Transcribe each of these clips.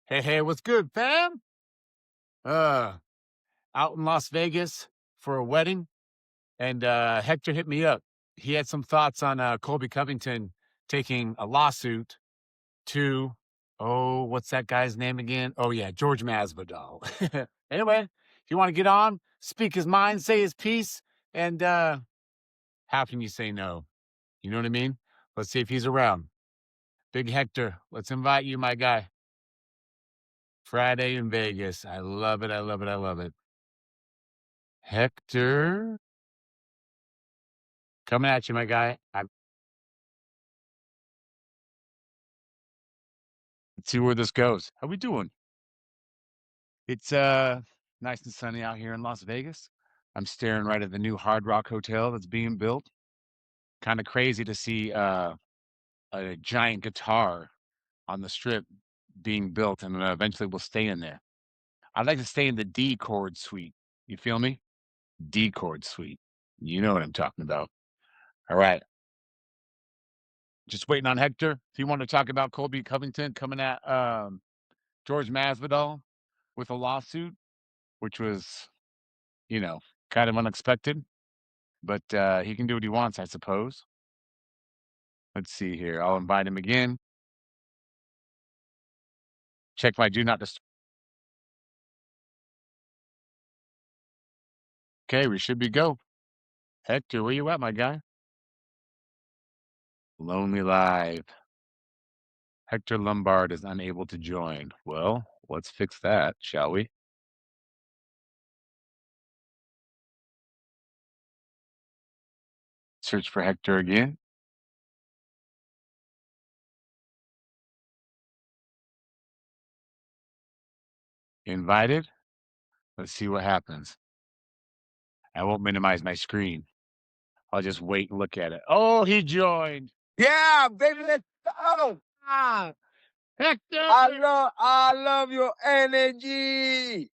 Hey, hey, what's good, fam? Uh, Out in Las Vegas for a wedding, and Hector hit me up. He had some thoughts on Colby Covington taking a lawsuit to, oh, what's that guy's name again? Oh yeah, George Masvidal. Anyway, if you want to get on, speak his mind, say his piece, and how can you say no? You know what I mean? Let's see if he's around. Big Hector, let's invite you, my guy. Friday in Vegas. I love it. I love it. I love it. Hector, coming at you, my guy. Let's see where this goes. How we doing? It's nice and sunny out here in Las Vegas. I'm staring right at the new Hard Rock Hotel that's being built. Kind of crazy to see a giant guitar on the strip being built, and eventually we'll stay in there. I'd like to stay in the D chord suite. You feel me? D chord suite. You know what I'm talking about. All right. Just waiting on Hector. If you want to talk about Colby Covington coming at George Masvidal with a lawsuit, which was, you know, kind of unexpected, but he can do what he wants, I suppose. Let's see here. I'll invite him again. Check my do not disturb. Okay, we should be go. Hector, where you at, my guy? Lonely Live. Hector Lombard is unable to join. Well, let's fix that, shall we? Search for Hector again. Invited. Let's see what happens. I won't minimize my screen. I'll just wait and look at it. Oh, he joined. Yeah, baby, let's go. Hector! I love your energy.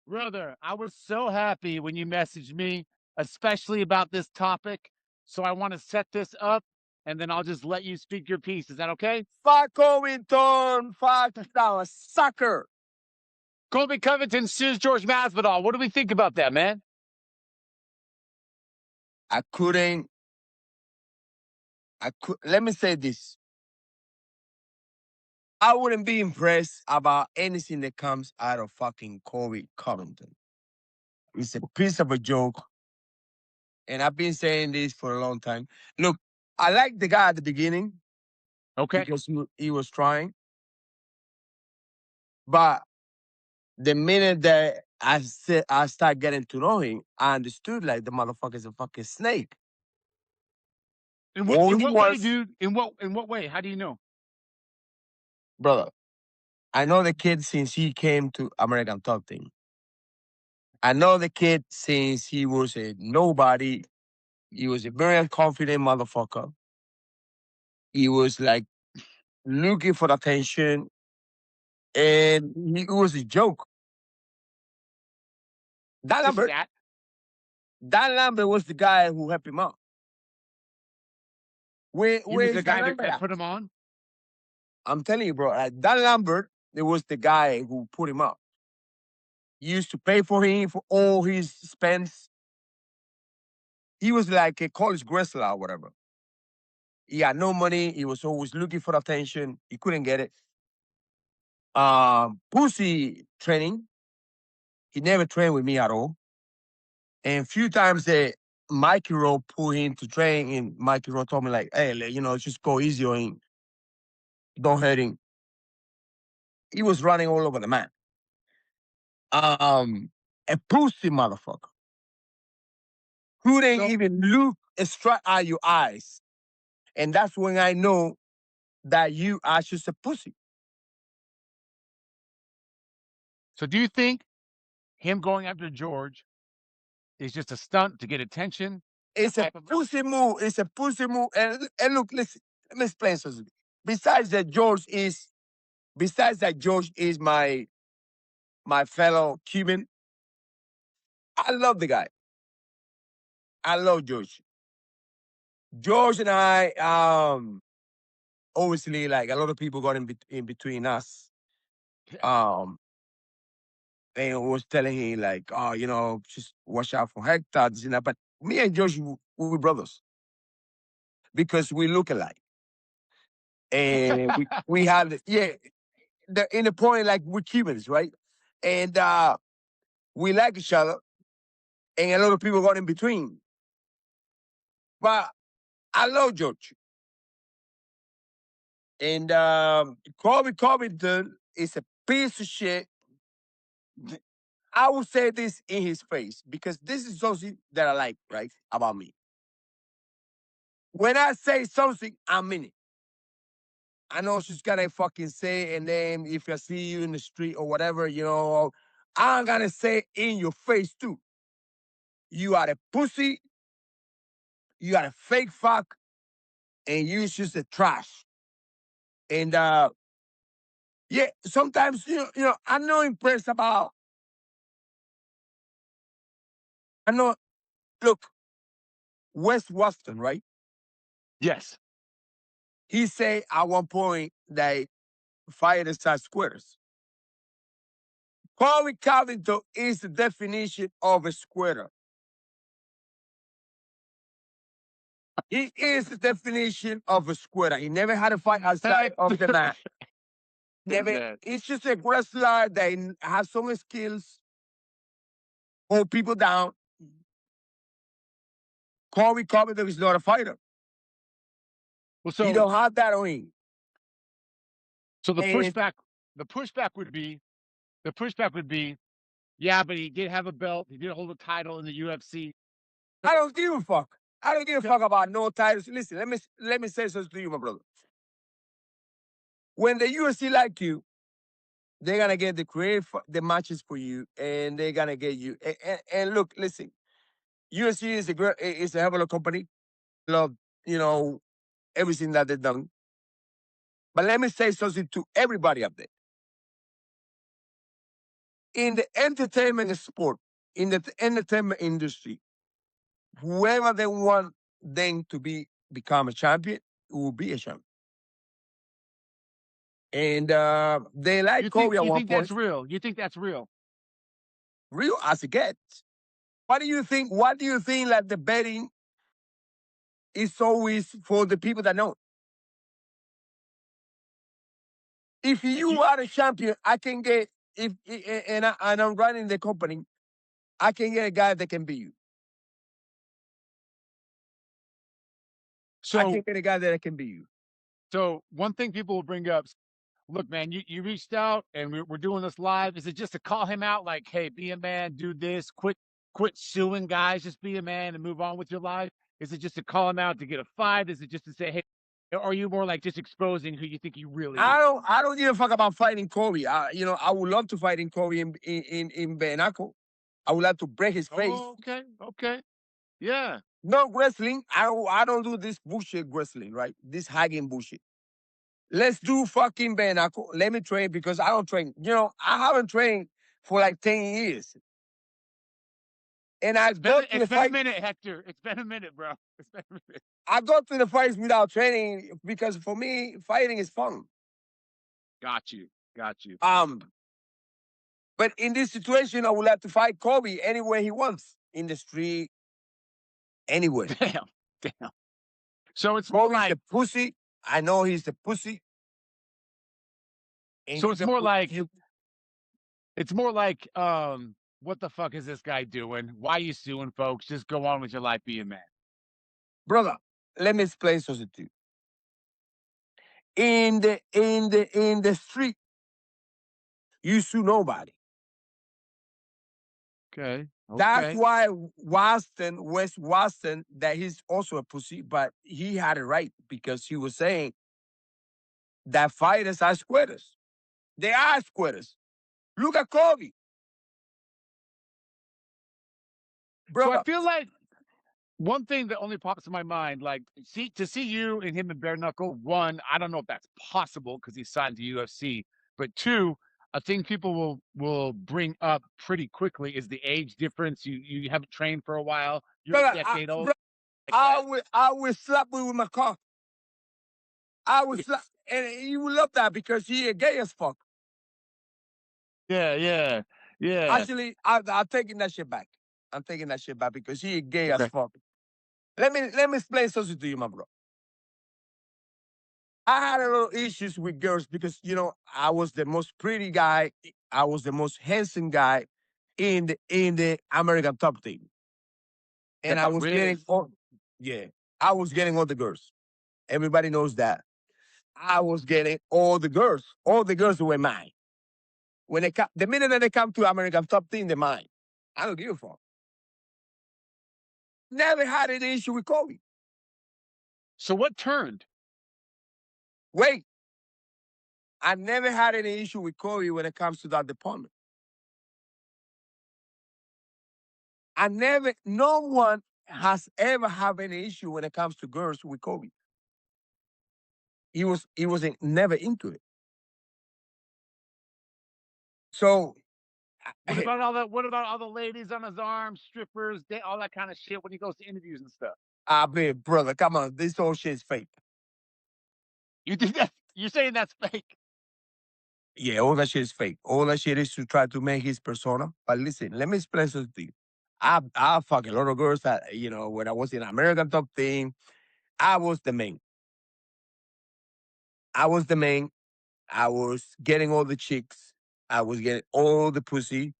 Brother, I was so happy when you messaged me, especially about this topic. So I want to set this up and then I'll just let you speak your piece. Is that okay? Fuck Covington, fuck that sucker. Colby Covington sues George Masvidal. What do we think about that, man? Let me say this. I wouldn't be impressed about anything that comes out of fucking Colby Covington. It's a piece of a joke. And I've been saying this for a long time. Look, I like the guy at the beginning. Okay. Because he was trying. But the minute that I start getting to know him, I understood like the motherfucker's a fucking snake. In what way, dude? In what way? How do you know? Brother, I know the kid since he came to American Top Team. I know the kid since he was a nobody. He was a very confident motherfucker. He was like looking for attention, and it was a joke. Dan Lambert was the guy who helped him out. He was the guy that put him on? I'm telling you, bro. Dan Lambert, it was the guy who put him up. He used to pay for him for all his spends. He was like a college wrestler or whatever. He had no money. He was always looking for attention. He couldn't get it. Pussy training. He never trained with me at all. And a few times that Mikey Rowe pulled him to train, and Mikey Rowe told me like, hey, just go easy on him. Don't hurt him. He was running all over the man. A pussy motherfucker. Who didn't even look straight at your eyes. And that's when I know that you are just a pussy. So do you think him going after George is just a stunt to get attention? It's a pussy move. It's a pussy move. And look, listen, let me explain something. Besides that, George is my fellow Cuban. I love the guy. I love George. George and I, obviously, like a lot of people got in between us. Um, and was telling him like, oh, just watch out for Hector, this and that. But me and Josh, we brothers because we look alike, and we have in the point like we're Cubans, right? And we like each other, and a lot of people got in between. But I love George. And Colby Covington is a piece of shit. I will say this in his face because this is something that I like, right, about me. When I say something, I mean it. I know she's gonna fucking say, and then if I see you in the street or whatever, I'm gonna say in your face too. You are a pussy, you are a fake fuck, and you just a trash. And yeah, sometimes I'm not impressed about. I know. Look, West Weston, right? Yes. He said at one point that fighters are squares. Colby Covington is the definition of a squatter. He is the definition of a squatter. He never had a fight outside of the mat. Never. It's just a wrestler that has some skills, hold people down. Colby Covington is not a fighter. Well, He don't have that on him. So the And pushback would be, yeah, but he did have a belt. He did hold a title in the UFC. I don't give a fuck. I don't give a fuck about no titles. Listen, let me say something to you, my brother. When the UFC like you, they're gonna get the matches for you, and they're gonna get you. And look, listen, UFC is a hell of a company. Love, everything that they've done. But let me say something to everybody up there. In the entertainment sport, in the entertainment industry, whoever they want them to become a champion will be a champion. And they like Kobe at You one think point. that's real? You think that's real? Real as it gets. What do you think? What do you think that the betting is always for the people that know? If you are a champion, I can get and I'm running the company. I can get a guy that can beat you. I can get a guy that can beat you. So one thing people will bring up, look, man, you reached out and we're doing this live. Is it just to call him out, like, hey, be a man, do this, quit suing guys, just be a man and move on with your life? Is it just to call him out to get a fight? Is it just to say, hey, or are you more like just exposing who you think he really is? I don't give a fuck about fighting Kobe. I would love to fight in Kobe in Benaco. I would love to break his face. Oh, okay. Yeah. No wrestling. I don't do this bullshit wrestling, right? This hagging bullshit. Let's do fucking Benaco. Let me train because I don't train. I haven't trained for like 10 years. And It's been a minute, Hector. It's been a minute, bro. It's been a minute. I go to the fights without training because for me, fighting is fun. Got you. But in this situation, I would like to fight Kobe anywhere he wants. In the street, anywhere. Damn. So it's Kobe's like the pussy. I know he's the pussy. So it's more like what the fuck is this guy doing? Why are you suing folks? Just go on with your life, be a man. Brother, let me explain something to you. In the street, you sue nobody. Okay. That's why West Watson, that he's also a pussy, but he had it right because he was saying that fighters are squatters. They are squatters. Look at Kobe. Bro, So I feel like one thing that only pops in my mind, like to see you and him in bare knuckle, one, I don't know if that's possible because he's signed to UFC, but two, I think people will bring up pretty quickly is the age difference. You haven't trained for a while. You're a decade old. I will slap you with my car. I would slap, and you will love that because he a gay as fuck. Yeah. Actually, I'm taking that shit back. I'm taking that shit back because he gay as Okay. fuck. Let me explain something to you, my bro. I had a little issues with girls because I was the most pretty guy. I was the most handsome guy in the American top team, and I was Really? getting all yeah, I was getting all the girls. Everybody knows that. I was getting all the girls. All the girls were mine. When the minute that they come to American top team, they're mine. I don't give a fuck. Never had any issue with Kobe. So what turned? Wait, I never had any issue with Kobe when it comes to that department. No one has ever had any issue when it comes to girls with Kobe. He wasn't never into it. So, What about all that? What about all the ladies on his arm, strippers, all that kind of shit when he goes to interviews and stuff? I mean, brother, come on, this whole shit is fake. You think that? You're saying that's fake? Yeah, all that shit is fake. All that shit is to try to make his persona. But listen, let me explain something to you. I fuck a lot of girls that when I was in American top team, I was the main. I was the main. I was getting all the chicks. I was getting all the pussy.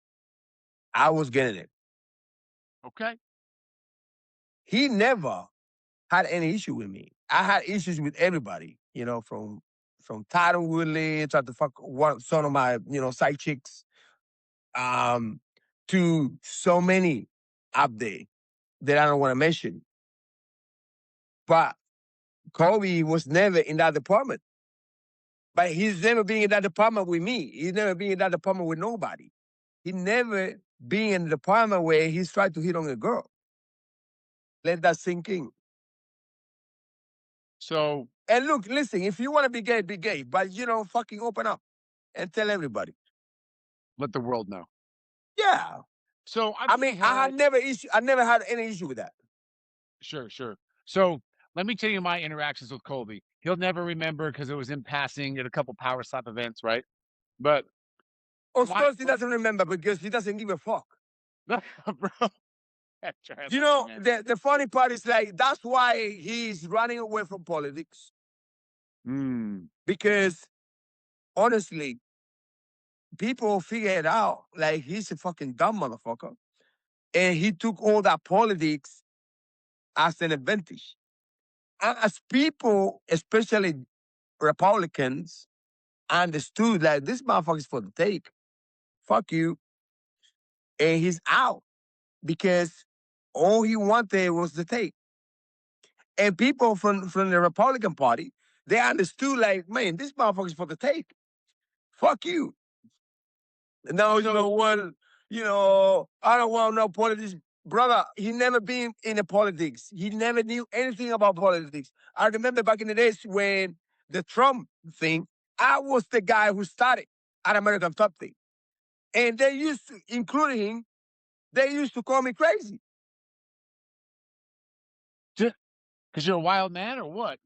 I was getting it. Okay. He never had any issue with me. I had issues with everybody, from Tyron Woodley, tried to fuck some of my, side chicks, um, to so many up there that I don't want to mention. But Kobe was never in that department. But he's never been in that department with me. He's never been in that department with nobody. He never been in the department where he's tried to hit on a girl. Let that sink in. So And look, listen, if you want to be gay, be gay. But fucking open up and tell everybody. let the world know. Yeah. So I mean, I never had any issue with that. Sure. So let me tell you my interactions with Colby. He'll never remember because it was in passing at a couple power slap events, right? But Of why, course, he doesn't remember because he doesn't give a fuck. bro? Hector, I You love you, know, man. the funny part is like that's why he's running away from politics. Mm, Because honestly, people figure it out like he's a fucking dumb motherfucker. And he took all that politics as an advantage. And as people, especially Republicans, understood like this motherfucker's for the take. Fuck you. And he's out because all he wanted was the take. And people from the Republican Party, they understood like, man, this motherfucker's for the take. Fuck you. No, I don't want no politics. Brother, he never been in the politics. He never knew anything about politics. I remember back in the days when the Trump thing, I was the guy who started at American Top Team. And they used to, including him, they used to call me crazy. because you're a wild man or what?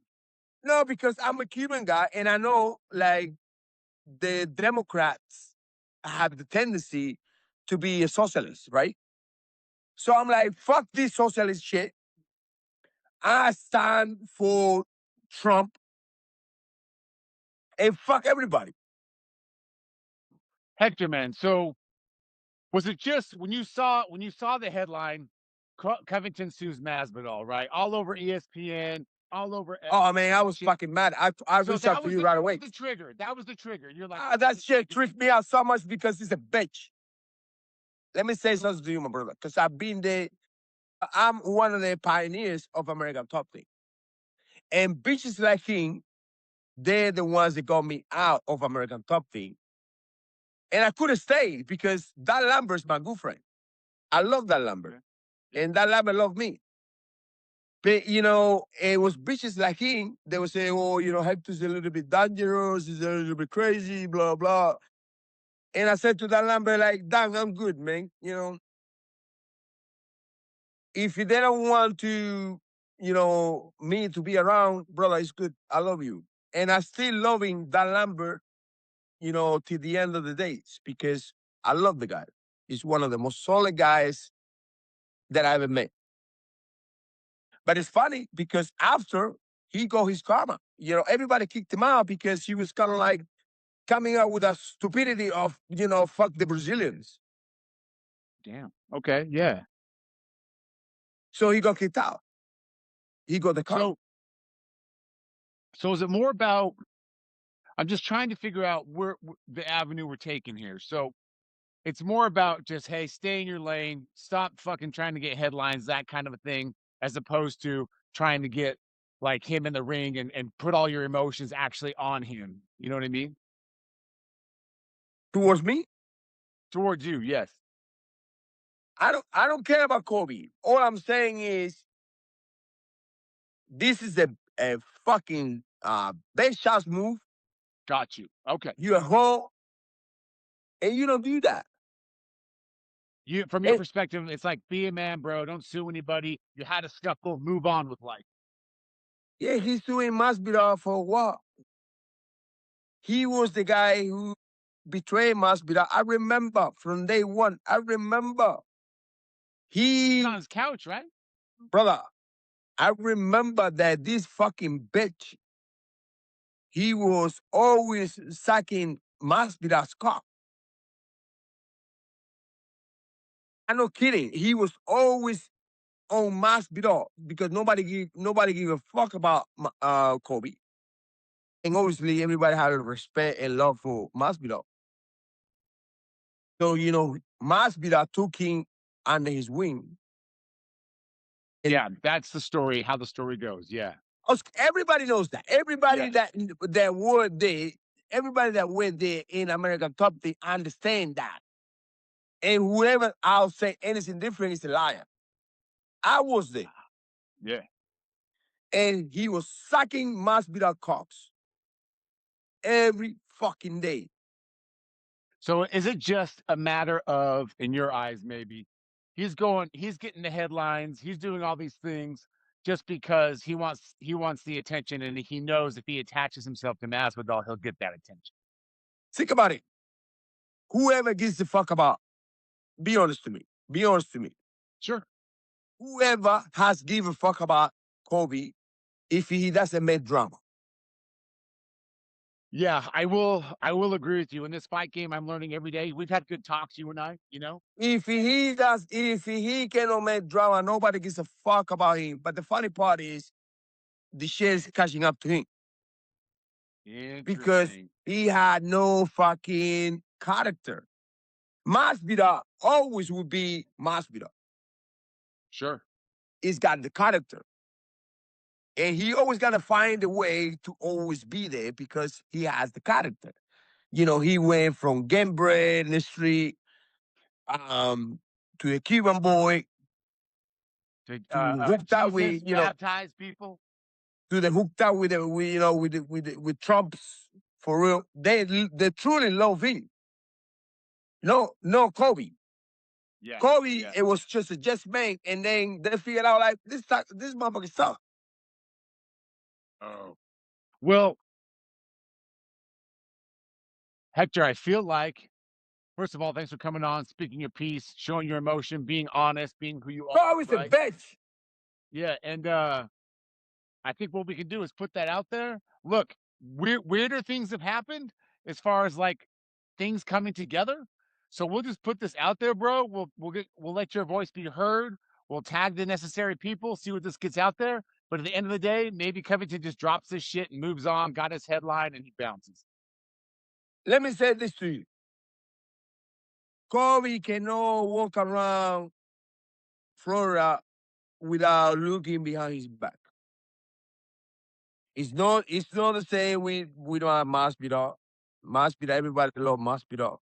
No, because I'm a Cuban guy and I know like the Democrats have the tendency to be a socialist, right? So I'm like, fuck this socialist shit. I stand for Trump and fuck everybody. Hector, man. So was it just when you saw the headline, Covington sues Masvidal, right? All over ESPN, all over Oh man, I was shit. fucking mad. I So reached out to you right that away. was the trigger. That was the trigger. You're like, That shit tricked me out so much because he's a bitch. Let me say something to you, my brother, because I've been there. I'm one of the pioneers of American Top Team. And bitches like him, they're the ones that got me out of American Top Team. And I couldn't stay because that Lambert's my good friend. I love that Lambert. And that Lambert loved me. But it was bitches like him. They would say, "Oh, Hector's a little bit dangerous. He's a little bit crazy, blah blah." And I said to that Lambert, like, "Damn, I'm good, man. If they don't want to, me to be around, brother, it's good. I love you, and I still loving that Lambert till the end of the days because I love the guy. He's one of the most solid guys that I ever met. But it's funny because after he got his karma, everybody kicked him out because he was kind of like coming out with a stupidity of, fuck the Brazilians. Damn. Okay. Yeah. So he got kicked out. He got the karma. So is it more about? I'm just trying to figure out where the avenue we're taking here. So it's more about just, hey, stay in your lane, stop fucking trying to get headlines, that kind of a thing, as opposed to trying to get like him in the ring and put all your emotions actually on him. You know what I mean? Towards me, Towards you, yes. I don't care about Kobe. All I'm saying is this is a fucking best shots move. Got you. Okay. You're a hoe, and you don't do that. You from your And perspective, it's like be a man, bro. Don't sue anybody. You had a scuffle, move on with life. yeah, he's doing Masvidal for what? He was the guy who betrayed Masvidal. I remember from day one. I remember He's on he, his couch, right? brother. I remember that this fucking bitch. He was always sucking Masvidal's cock. I'm not kidding. He was always on Masvidal because nobody give a fuck about Kobe. And obviously everybody had a respect and love for Masvidal. So Masvidal took him under his wing, and Yeah, that's the story, how the story goes. Yeah. everybody knows that. Yeah. That were there, everybody that went there in American Top, they understand that. And whoever I'll say anything different is a liar. I was there, Yeah. and he was sucking Masvidal cocks every fucking day. So is it just a matter of, in your eyes, maybe he's getting the headlines, he's doing all these things just because he wants the attention, and he knows if he attaches himself to Masvidal, he'll get that attention. Think about it. Whoever gives a fuck about, be honest to me. Be honest to me. Sure. Whoever has give a fuck about Kobe if he doesn't make drama. Yeah, I will agree with you. In this fight game, I'm learning every day. We've had good talks, you and I. If he cannot make drama, nobody gives a fuck about him. But the funny part is the shit is catching up to him because Interesting. he had no fucking character. Masvidal always will be Masvidal. Sure. He's got the character. And he always got to find a way to always be there because he has the character. He went from game bred in the street to a Cuban boy To to hooked up Jesus with, baptize people. to the hooked up with, with Trump's for real. They truly love him. No, Kobe. Yeah. Kobe, Yeah. it was just a just man, and then they figured out like this motherfucker suck. Oh. Well, Hector, I feel like, first of all, thanks for coming on, speaking your piece, showing your emotion, being honest, being who you are, Kobe's a right? bitch. Yeah, and I think what we can do is put that out there. Look, weirder things have happened as far as like things coming together. So we'll just put this out there, bro. We'll let your voice be heard. We'll tag the necessary people, see what this gets out there. But at the end of the day, maybe Covington just drops this shit and moves on, got his headline, and he bounces. Let me say this to you. Kobe cannot walk around Florida without looking behind his back. It's not the same we don't have Masvidal. Masvidal, everybody love Masvidal.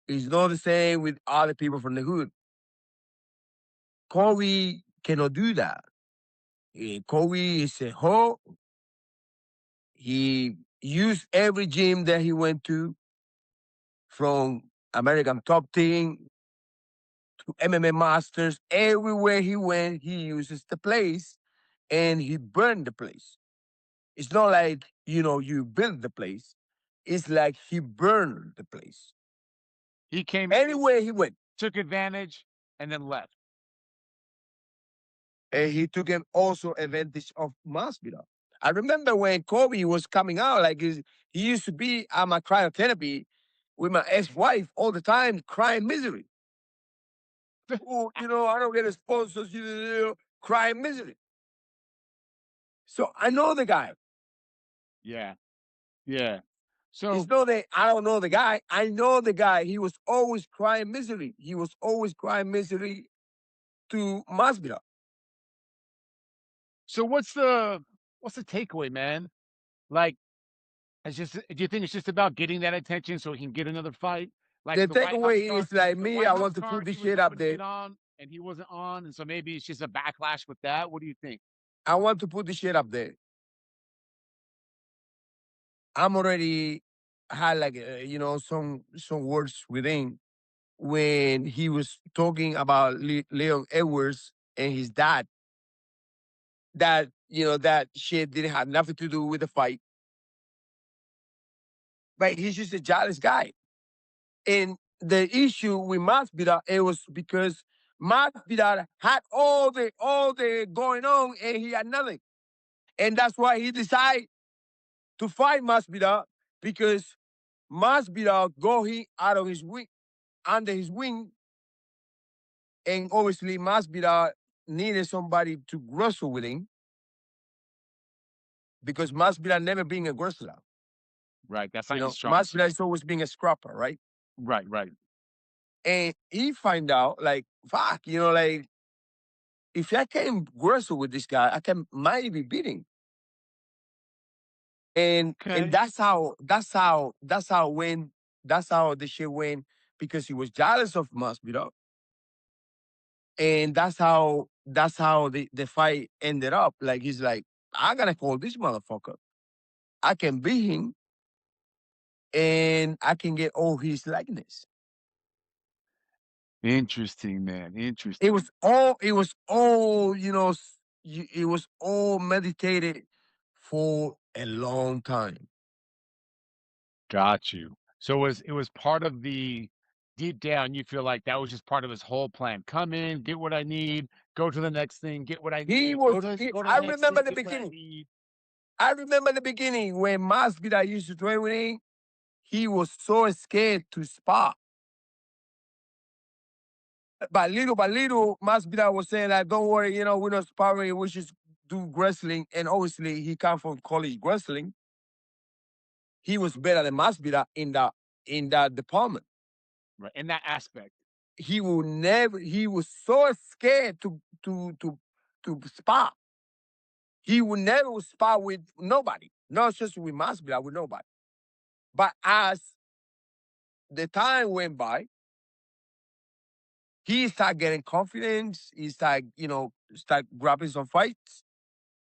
It's not the same with other people from the hood. Kobe cannot do that. Kobe is a hoe. He used every gym that he went to, from American Top Team to MMA Masters. Everywhere he went, he uses the place and he burned the place. It's not like, you build the place. it's like he burned the place. He came Anywhere he went, took advantage, and then left. and he took him also advantage of Masvidal. I remember when Kobe was coming out, like he used to be at my cryotherapy with my ex-wife all the time, crying misery. Oh, I don't get a sponsor, crying misery. So I know the guy. Yeah. Yeah. So It's not that I don't know the guy. I know the guy. He was always crying misery. He was always crying misery to Masvidal. so what's the takeaway, man? Like, it's just do you think it's just about getting that attention so he can get another fight? Like The the White House takeaway card, is like the me, White I House want to put card, this he was shit up hoping to there. get on and he wasn't on, and so maybe it's just a backlash with that. What do you think? I want to put this shit up there. I'm already had like some words within when he was talking about Leon Edwards and his dad. That shit didn't have nothing to do with the fight, but he's just a jealous guy. And the issue with Masvidal, it was because Masvidal had all the going on and he had nothing. And that's why he decided to fight Masvidal, because Masvidal got him out of his wing, under his wing, and obviously Masvidal needed somebody to wrestle with him because Masvidal never been a wrestler. Right. That's not his strong. Masvidal has always been a scrapper, right? Right. Right. And he find out like, fuck, like if I can wrestle with this guy, I can maybe beat him. And Okay. that's how the shit went, because he was jealous of Masvidal. And that's how the fight ended up. Like he's like, I gotta call this motherfucker. I can beat him and I can get all his likeness. Interesting, man. It Interesting. was all it was all, it was all meditated for a long time. Got you. So it was part of the deep down, you feel like that was just part of his whole plan. Come in, get what I need, go to the next thing, get what I He need, was go to the I next remember thing, the get what I beginning. need. I remember the beginning when Masvidal used to train with him. He was so scared to spar. By little, Masvidal was saying like, "Don't worry, we're not sparring. We just do wrestling." And obviously, he come from college wrestling. He was better than Masvidal in that department. Right. In that aspect. He will never. He was so scared to spar. He would never spar with nobody, not just with Masvidal, with nobody. But as the time went by, he started getting confidence. He started, start grabbing some fights.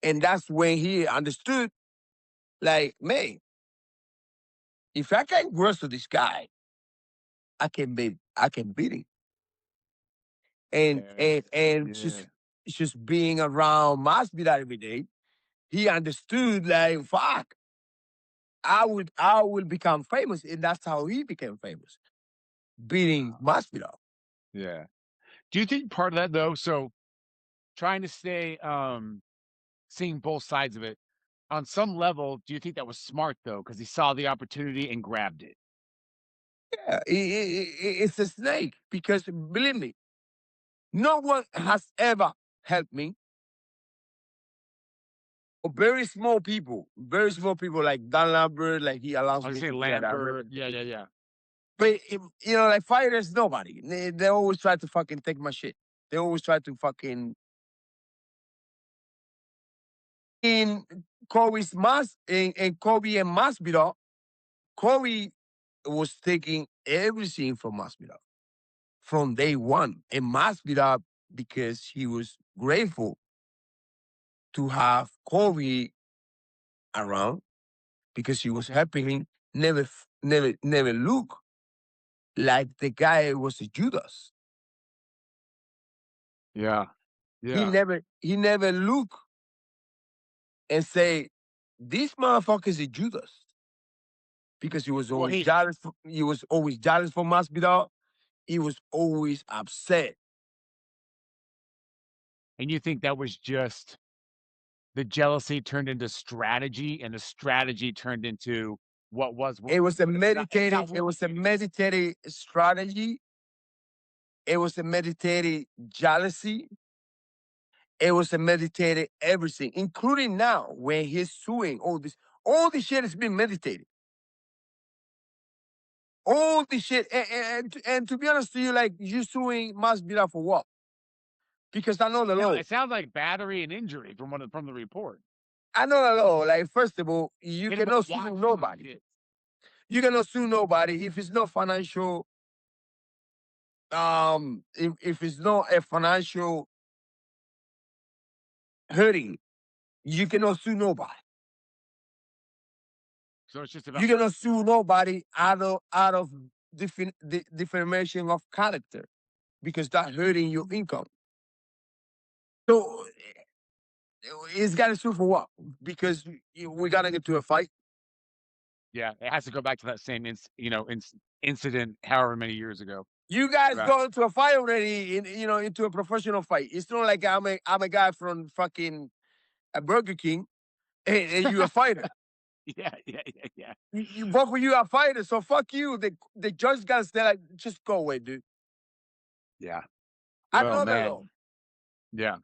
And that's when he understood, like, man, if I can wrestle this guy, I can beat him. And Yeah. and Yeah. just being around Masvidal every day, he understood, like, fuck, I will become famous. And that's how he became famous, beating Masvidal. Yeah. Do you think part of that though? So trying to stay seeing both sides of it, on some level, do you think that was smart though? Because he saw the opportunity and grabbed it. Yeah, it's a snake, because believe me, no one has ever helped me. Very small people like Dan Lambert, like he allows I was me say to be at that Lambert. record. Yeah, yeah, yeah. But like fighters, nobody. They always try to fucking take my shit. They always try to fucking in Kobe and Masvidal. Kobe was taking everything from Masvidal from day one, and Masvidal, because he was grateful to have Kobe around, because he was helping him, never look like the guy was a Judas. Yeah. He Yeah. never look and say, this motherfucker is a Judas. because he was Well, always he jealous. He was always jealous for Masvidal. He was always upset. and you think that was just the jealousy turned into strategy, and the strategy turned into It was a it meditated. got It worse. was a meditated strategy. It was a meditated jealousy. It was a meditated everything, including now when he's suing all this. All this shit has been meditated. All this shit, and to be honest to you, like you suing Masvidal for what? Because I know the law. It sounds like battery and injury from the report. I know the law. Like first of all, you Hit him with cannot a sue watch and nobody. shit. You cannot sue nobody if it's not financial. If it's not a financial hurting, you cannot sue nobody. So it's just about You cannot sue nobody out of defamation of character because that hurting your income. So it's got to sue for what? Because we got to get to a fight. yeah, it has to go back to that same incident however many years ago. You guys Right. go into a fight already, into a professional fight. It's not like I'm a guy from fucking a Burger King and you a fighter. Yeah, yeah, yeah, yeah. Both of you are fighters, so fuck you. The judge got to say like, just go away, dude. Yeah. I Well, know the law. man. Yeah.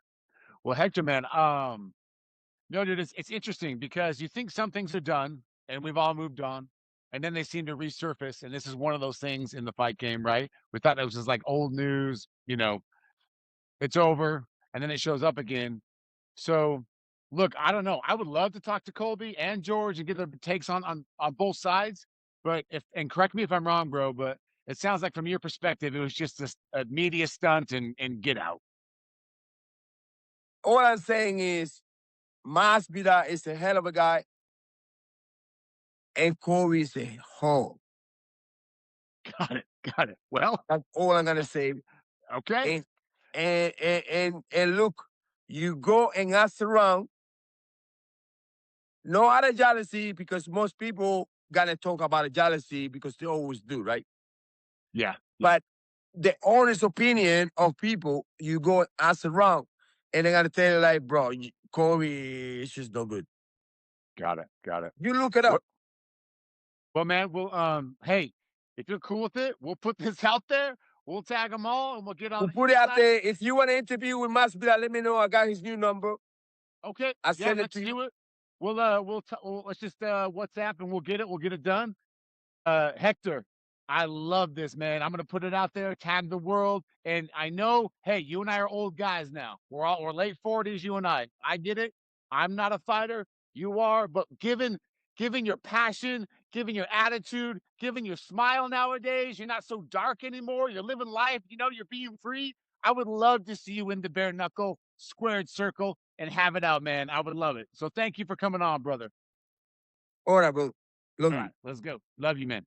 Well, Hector, man, no, dude, it's interesting because you think some things are done and we've all moved on, and then they seem to resurface. And this is one of those things in the fight game, right? We thought it was just like old news, it's over, and then it shows up again. So, look, I don't know. I would love to talk to Colby and George and get their takes on both sides. But if and correct me if I'm wrong, bro, but it sounds like from your perspective, it was just a media stunt and get out. All I'm saying is Masvidal is a hell of a guy and Corey is a hoe. Got it. Got it. Well, That's all I'm gonna say. okay. And and look, you go and ask around. No other jealousy because most people gotta talk about a jealousy because they always do, right? Yeah. But the honest opinion of people, you go and ask around, and they gotta tell you like, bro, Corey is just no good. Got it. Got it. You look it Well, up. well, man, hey, if you're cool with it, we'll put this out there. We'll tag them all and we'll get on We'll the put it out inside. there. If you want to interview with Masvidal, let me know. I got his new number. Okay. I Yeah, send it let's to you. do it. Let's just WhatsApp and we'll get it done. Hector, I love this, man. I'm gonna put it out there, tag the world. And I know, hey, you and I are old guys now. We're late 40s, you and I. I get it. I'm not a fighter. You are, but given your passion, given your attitude, given your smile nowadays, you're not so dark anymore. You're living life, you're being free. I would love to see you in the bare knuckle, squared circle, and have it out, man. I would love it. So thank you for coming on, brother. All right, bro. Love All you. right, let's go. Love you, man.